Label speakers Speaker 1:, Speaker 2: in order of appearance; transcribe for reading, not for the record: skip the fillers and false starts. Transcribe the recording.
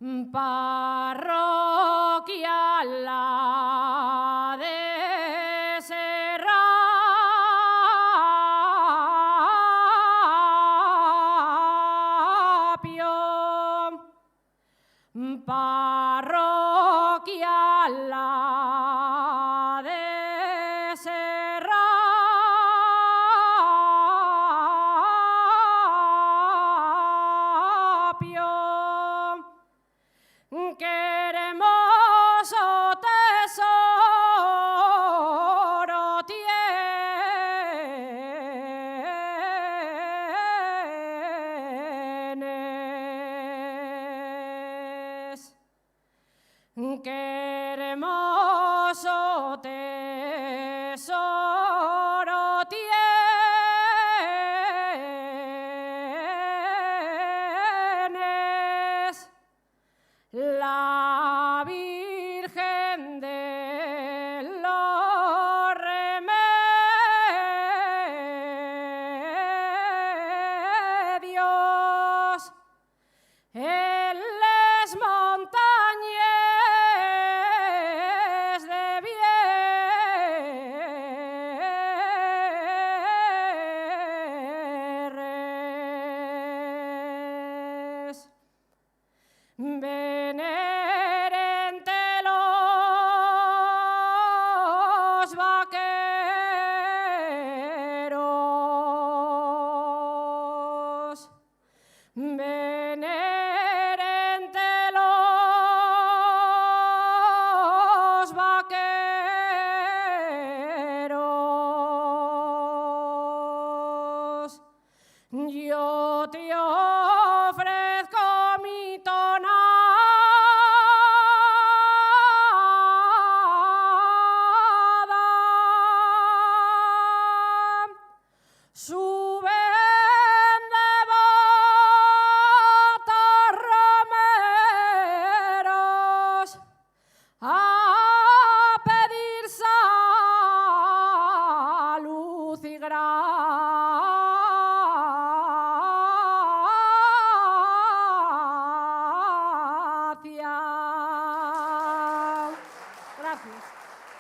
Speaker 1: parroquia la de Serapio, parroquia la de Serapio. ¡Qué hermoso tesoro tienes! ¡Qué hermoso tesoro tienes! La Virgen de los Remedios en les montañes de Bierres. Venerente los vaqueros.